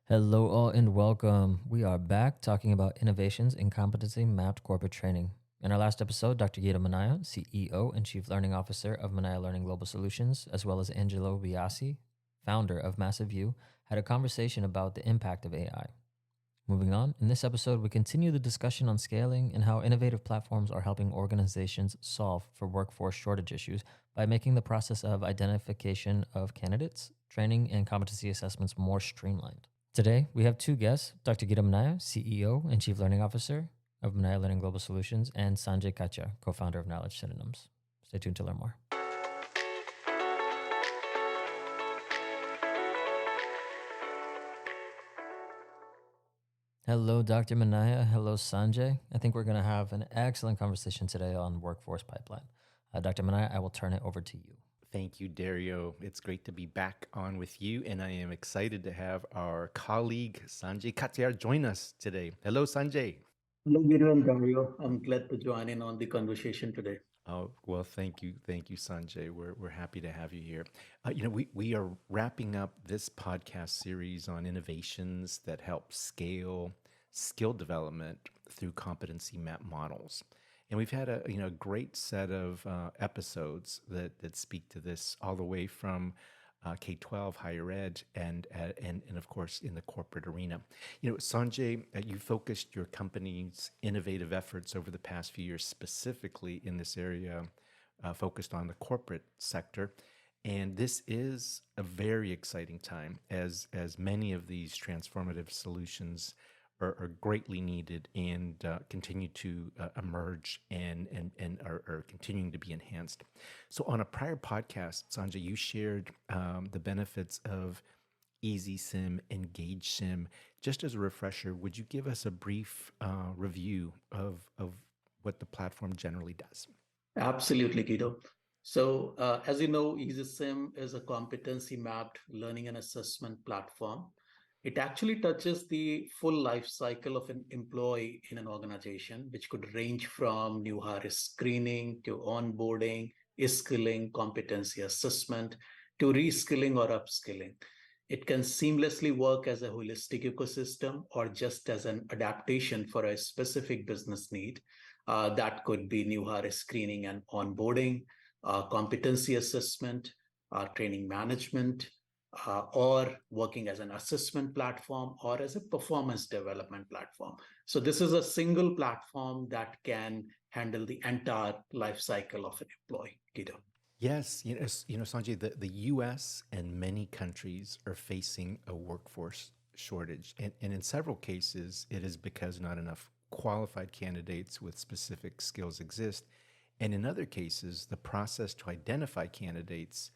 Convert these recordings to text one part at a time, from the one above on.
Hello, all, and welcome. We are back talking about innovations in competency mapped corporate training. In our last episode, Dr. Guido Minaya, CEO and Chief Learning Officer of Minaya Learning Global Solutions, as well as Angelo Biasi, founder of Massive View, had a conversation about the impact of AI. Moving on, in this episode, we continue the discussion on scaling and how innovative platforms are helping organizations solve for workforce shortage issues by making the process of identification of candidates, training, and competency assessments more streamlined. Today, we have two guests, Dr. Guido Minaya, CEO and Chief Learning Officer of Minaya Learning Global Solutions, and Sanjay Katiyar, co-founder of Knowledge Synonyms. Stay tuned to learn more. Hello, Dr. Minaya. Hello, Sanjay. I think we're going to have an excellent conversation today on workforce pipeline. Dr. Minaya, I will turn it over to you. Thank you, Dario. It's great to be back on with you, and I am excited to have our colleague Sanjay Katiyar join us today. Hello, Sanjay. Hello, Guido and Dario. I'm glad to join in on the conversation today. Oh, well, thank you, Sanjay. We're happy to have you here. We are wrapping up this podcast series on innovations that help scale skill development through competency map models. And we've had a great set of episodes that speak to this, all the way from K-12, higher ed, and of course in the corporate arena. Sanjay, you focused your company's innovative efforts over the past few years specifically in this area, focused on the corporate sector. And this is a very exciting time as many of these transformative solutions are greatly needed and continue to emerge and are continuing to be enhanced. So on a prior podcast, Sanjay, you shared the benefits of Easy Sim, Engage Sim. Just as a refresher, would you give us a brief review of what the platform generally does? Absolutely, Guido. So, as you know, EasySim is a competency mapped learning and assessment platform. It actually touches the full life cycle of an employee in an organization, which could range from new hire screening to onboarding, skilling, competency assessment, to reskilling or upskilling. It can seamlessly work as a holistic ecosystem or just as an adaptation for a specific business need. That could be new hire screening and onboarding, competency assessment, training management, or working as an assessment platform or as a performance development platform. So this is a single platform that can handle the entire life cycle of an employee, Guido. Yes, Sanjay, the U.S. and many countries are facing a workforce shortage, and in several cases, it is because not enough qualified candidates with specific skills exist, and in other cases, the process to identify candidates,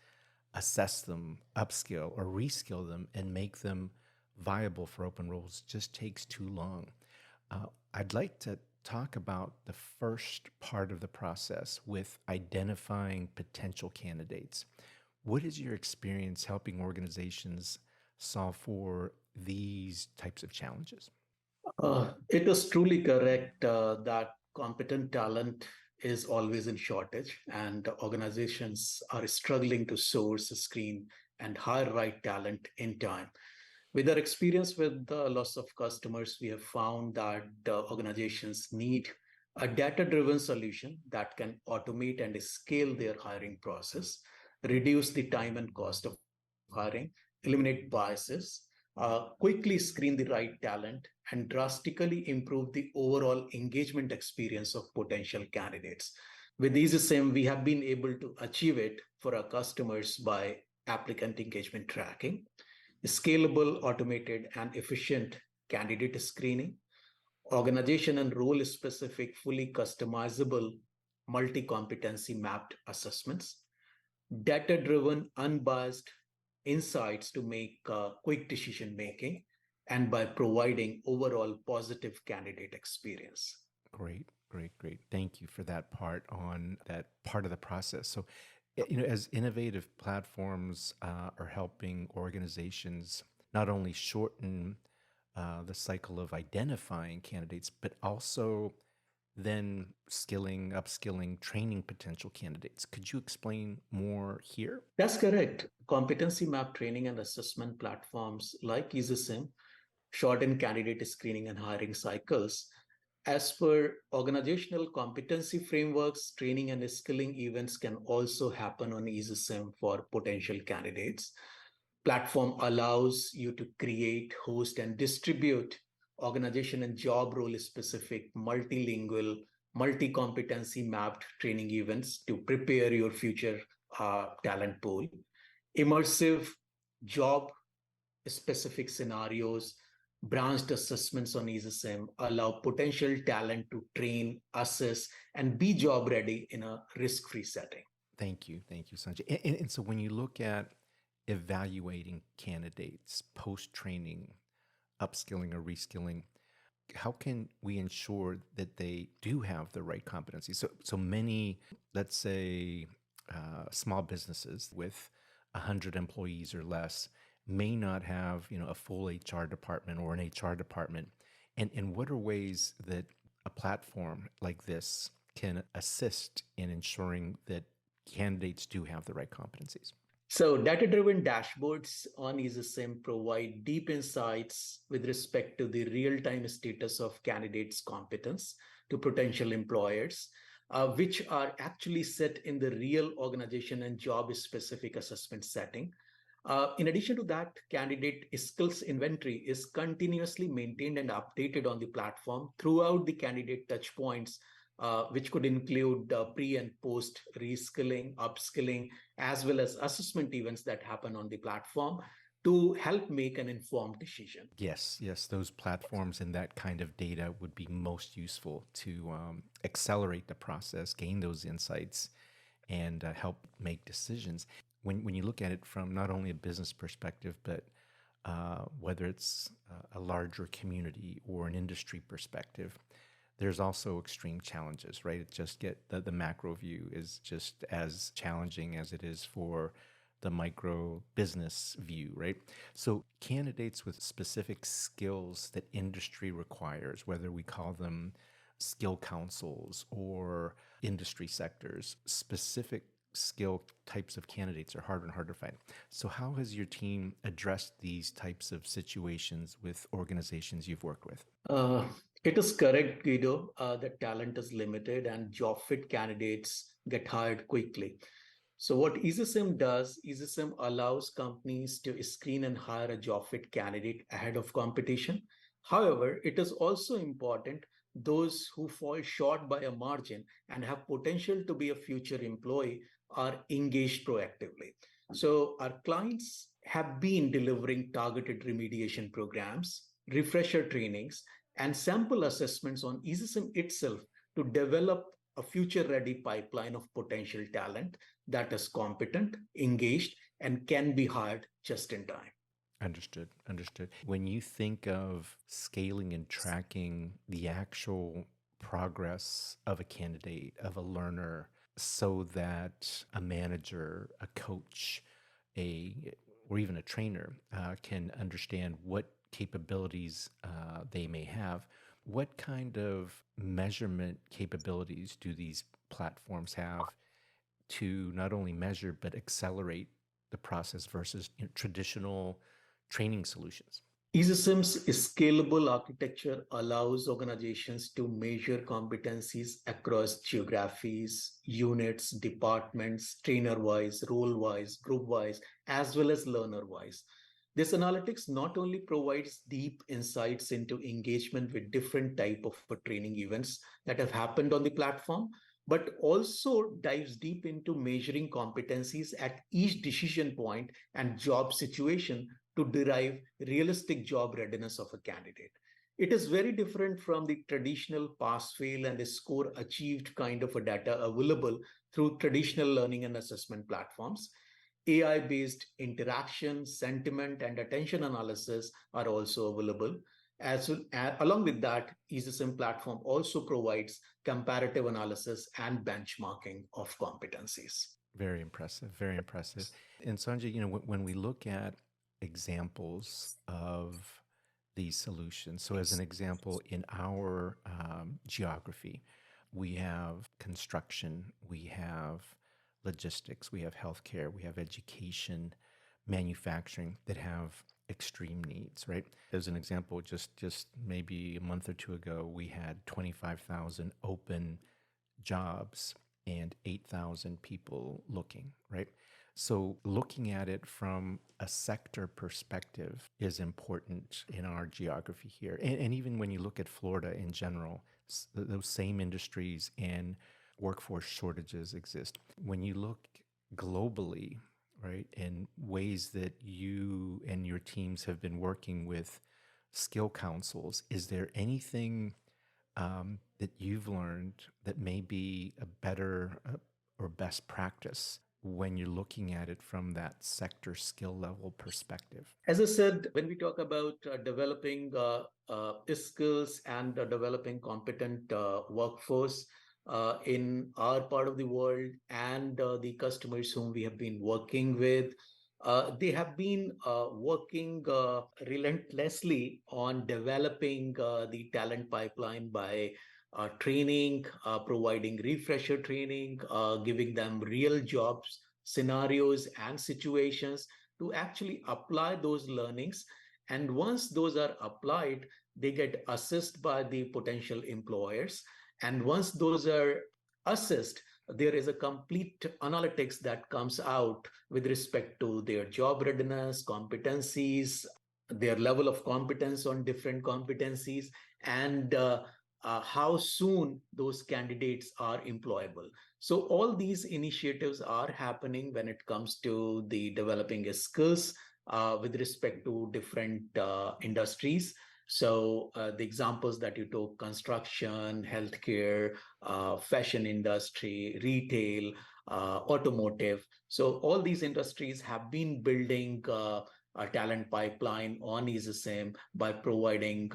assess them, upskill or reskill them, and make them viable for open roles just takes too long. I'd like to talk about the first part of the process with identifying potential candidates. What is your experience helping organizations solve for these types of challenges? It is truly correct that competent talent is always in shortage, and organizations are struggling to source, screen, and hire right talent in time. With our experience with the loss of customers, we have found that organizations need a data-driven solution that can automate and scale their hiring process, reduce the time and cost of hiring, eliminate biases, quickly screen the right talent, and drastically improve the overall engagement experience of potential candidates. With EasySim, we have been able to achieve it for our customers by applicant engagement tracking, scalable, automated, and efficient candidate screening, organization and role specific, fully customizable, multi competency mapped assessments, data driven, unbiased insights to make quick decision making, and by providing overall positive candidate experience. Great. Thank you for that part of the process. So, as innovative platforms are helping organizations not only shorten the cycle of identifying candidates, but also then skilling, upskilling, training potential candidates. Could you explain more here? That's correct. Competency map training and assessment platforms like EasySim shorten candidate screening and hiring cycles. As per organizational competency frameworks, training and skilling events can also happen on EasySim for potential candidates. Platform allows you to create, host, and distribute organization and job role specific, multilingual, multi competency mapped training events to prepare your future talent pool. Immersive job specific scenarios, branched assessments on EasySim allow potential talent to train, assess, and be job ready in a risk free setting. Thank you. Thank you, Sanjay. And so when you look at evaluating candidates post training, upskilling or reskilling, how can we ensure that they do have the right competency? So many, let's say, small businesses with 100 employees or less may not have, a full HR department or an HR department. And what are ways that a platform like this can assist in ensuring that candidates do have the right competencies? So, data driven dashboards on EasySim provide deep insights with respect to the real time status of candidates' competence to potential employers, which are actually set in the real organization and job specific assessment setting. In addition to that, candidate skills inventory is continuously maintained and updated on the platform throughout the candidate touchpoints, which could include pre and post reskilling, upskilling, as well as assessment events that happen on the platform to help make an informed decision. Yes, those platforms and that kind of data would be most useful to accelerate the process, gain those insights, and help make decisions. When you look at it from not only a business perspective, but whether it's a larger community or an industry perspective, there's also extreme challenges, right? It just the macro view is just as challenging as it is for the micro business view, right? So candidates with specific skills that industry requires, whether we call them skill councils or industry sectors, specific skill types of candidates are harder and harder to find. So how has your team addressed these types of situations with organizations you've worked with? It is correct, Guido, that talent is limited and job fit candidates get hired quickly. So what EasySim does, EasySim allows companies to screen and hire a job fit candidate ahead of competition. However, it is also important those who fall short by a margin and have potential to be a future employee are engaged proactively. So our clients have been delivering targeted remediation programs, refresher trainings, and sample assessments on EasySim itself to develop a future ready pipeline of potential talent that is competent, engaged, and can be hired just in time. Understood. When you think of scaling and tracking the actual progress of a candidate, of a learner, so that a manager, a coach, or even a trainer can understand what capabilities they may have, what kind of measurement capabilities do these platforms have to not only measure but accelerate the process versus traditional training solutions? EasySim's scalable architecture allows organizations to measure competencies across geographies, units, departments, trainer-wise, role-wise, group-wise, as well as learner-wise. This analytics not only provides deep insights into engagement with different type of training events that have happened on the platform, but also dives deep into measuring competencies at each decision point and job situation to derive realistic job readiness of a candidate. It is very different from the traditional pass fail and score achieved kind of a data available through traditional learning and assessment platforms. AI based interaction, sentiment, and attention analysis are also available. Along with that, EasySim platform also provides comparative analysis and benchmarking of competencies. Very impressive. Very impressive. And Sanjay, when we look at examples of these solutions, so as an example, in our geography, we have construction, we have logistics, we have healthcare, we have education, manufacturing that have extreme needs, right? As an example, just maybe a month or two ago, we had 25,000 open jobs and 8,000 people looking, right? So looking at it from a sector perspective is important in our geography here. And even when you look at Florida in general, those same industries and workforce shortages exist. When you look globally, right, in ways that you and your teams have been working with skill councils, is there anything that you've learned that may be a better or best practice when you're looking at it from that sector skill level perspective? As I said, when we talk about developing skills and developing competent workforce in our part of the world and the customers whom we have been working with, they have been working relentlessly on developing the talent pipeline by training, providing refresher training, giving them real jobs, scenarios, and situations to actually apply those learnings. And once those are applied, they get assessed by the potential employers. And once those are assessed, there is a complete analytics that comes out with respect to their job readiness, competencies, their level of competence on different competencies, and how soon those candidates are employable. So all these initiatives are happening when it comes to the developing skills with respect to different industries. So the examples that you took, construction, healthcare, fashion industry, retail, automotive. So all these industries have been building a talent pipeline on EasySim by providing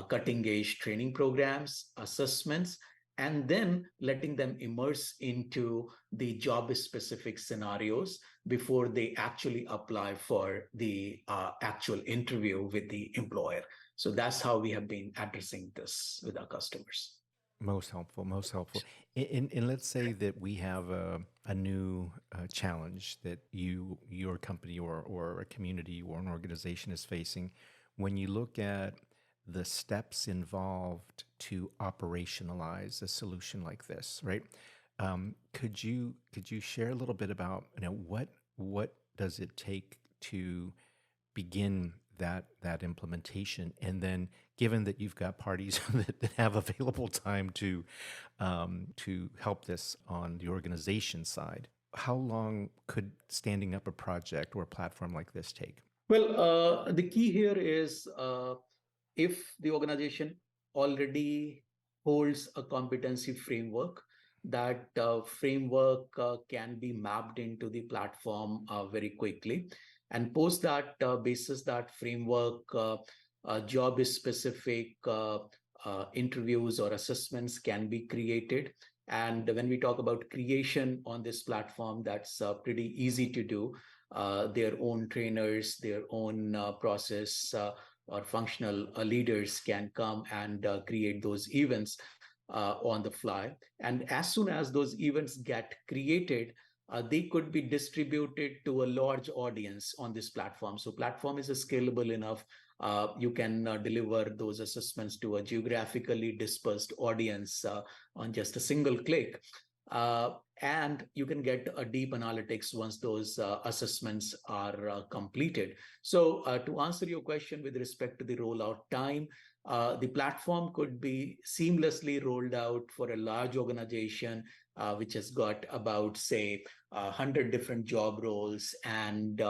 cutting edge training programs, assessments, and then letting them immerse into the job specific scenarios before they actually apply for the actual interview with the employer. So that's how we have been addressing this with our customers. Most helpful, most helpful. And let's say that we have a new challenge that your company or a community or an organization is facing. When you look at the steps involved to operationalize a solution like this, right? Could you share a little bit about what does it take to begin that implementation, and then given that you've got parties that have available time to help this on the organization side, how long could standing up a project or a platform like this take? Well, the key here is if the organization already holds a competency framework, that framework can be mapped into the platform very quickly. And post that basis, that framework, job specific interviews or assessments can be created. And when we talk about creation on this platform, that's pretty easy to do. Their own trainers, their own process or functional leaders can come and create those events on the fly. And as soon as those events get created, they could be distributed to a large audience on this platform. So platform is scalable enough. You can deliver those assessments to a geographically dispersed audience on just a single click. And you can get a deep analytics once those assessments are completed. So to answer your question with respect to the rollout time, the platform could be seamlessly rolled out for a large organization which has got about, say, 100 different job roles, and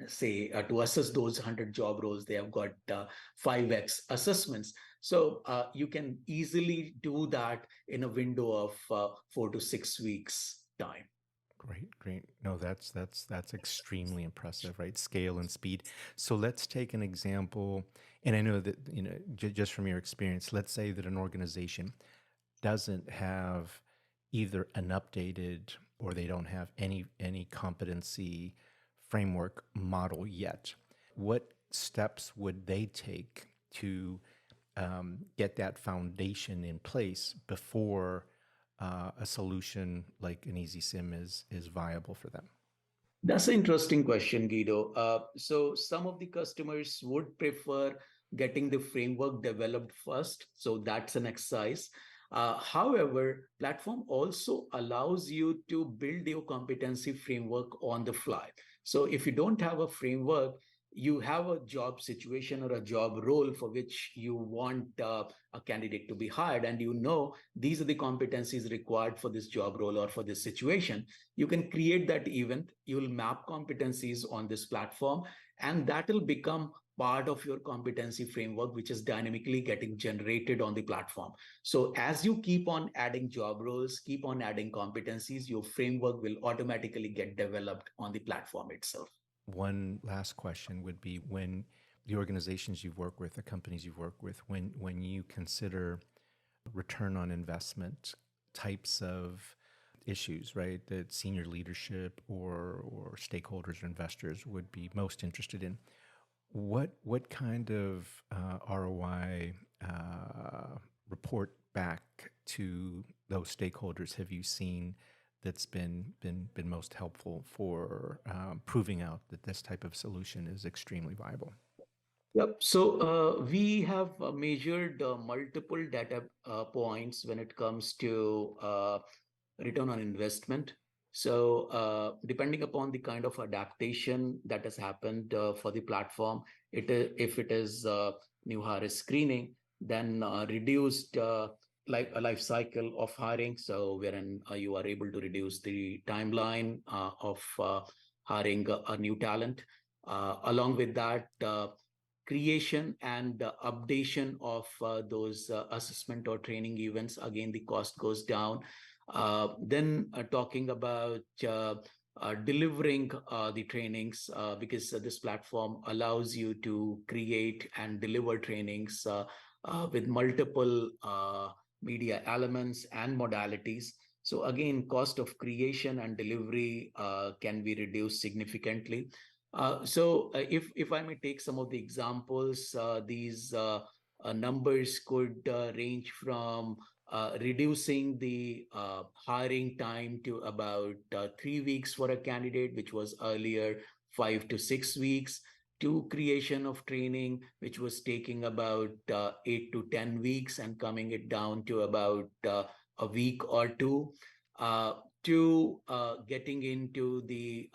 say to assess those 100 job roles, they have got 5x assessments. So you can easily do that in a window of 4 to 6 weeks time. Great. No, that's extremely impressive, right? Scale and speed. So let's take an example, and I know that just from your experience, let's say that an organization doesn't have either an updated or they don't have any competency framework model yet. What steps would they take to get that foundation in place before a solution like an EasySim is viable for them? That's an interesting question, Guido. So some of the customers would prefer getting the framework developed first. So that's an exercise. However, platform also allows you to build your competency framework on the fly. So if you don't have a framework, you have a job situation or a job role for which you want a candidate to be hired, and you know these are the competencies required for this job role or for this situation. You can create that event, you'll map competencies on this platform, and that will become part of your competency framework, which is dynamically getting generated on the platform. So as you keep on adding job roles, keep on adding competencies, your framework will automatically get developed on the platform itself. One last question would be, when the organizations you've worked with, the companies you've worked with, when you consider return on investment types of issues, right, that senior leadership or stakeholders or investors would be most interested in, what kind of ROI report back to those stakeholders have you seen that's been most helpful for proving out that this type of solution is extremely viable? Yep. So we have measured multiple data points when it comes to return on investment. So depending upon the kind of adaptation that has happened for the platform, if it is new hire screening, then reduced like a life cycle of hiring. So wherein you are able to reduce the timeline of hiring a new talent. Along with that, creation and updation of those assessment or training events, again the cost goes down. Then talking about delivering the trainings, because this platform allows you to create and deliver trainings with multiple media elements and modalities. So again, cost of creation and delivery can be reduced significantly. So if I may take some of the examples, these numbers could range from reducing the hiring time to about 3 weeks for a candidate, which was earlier 5 to 6 weeks, to creation of training, which was taking about 8 to 10 weeks and coming it down to about a week or two, to getting into the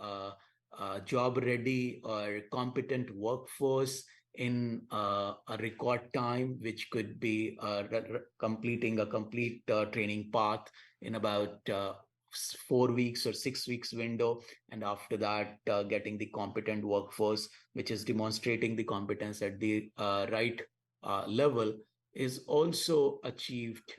job ready or competent workforce in a record time, which could be completing a complete training path in about 4 weeks or 6 weeks window. And after that, getting the competent workforce, which is demonstrating the competence at the right level, is also achieved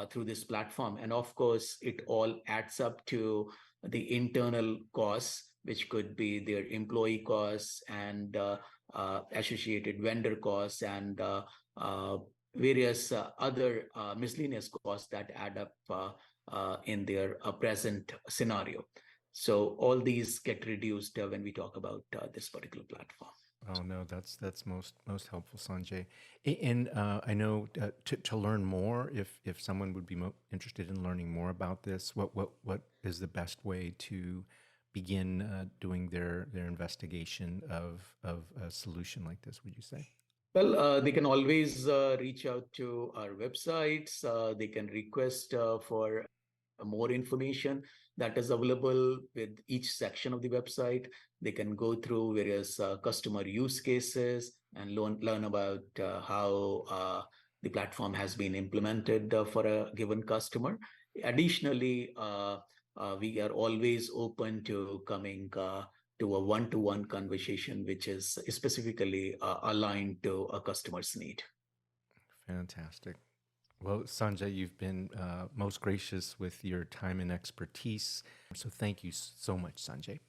through this platform. And of course, it all adds up to the internal costs, which could be their employee costs and associated vendor costs and various other miscellaneous costs that add up in their present scenario. So all these get reduced when we talk about this particular platform. Oh no, that's most helpful, Sanjay. And I know to learn more, if someone would be interested in learning more about this, what is the best way to begin doing their investigation of a solution like this, would you say? Well, they can always reach out to our websites. They can request for more information that is available with each section of the website. They can go through various customer use cases and learn about how the platform has been implemented for a given customer. Additionally, we are always open to coming to a one-to-one conversation, which is specifically aligned to a customer's need. Fantastic. Well, Sanjay, you've been most gracious with your time and expertise. So thank you so much, Sanjay.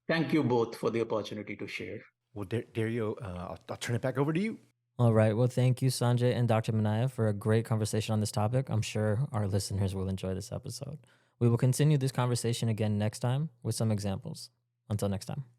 Thank you both for the opportunity to share. Well, Dario, I'll turn it back over to you. All right. Well, thank you, Sanjay and Dr. Minaya, for a great conversation on this topic. I'm sure our listeners will enjoy this episode. We will continue this conversation again next time with some examples. Until next time.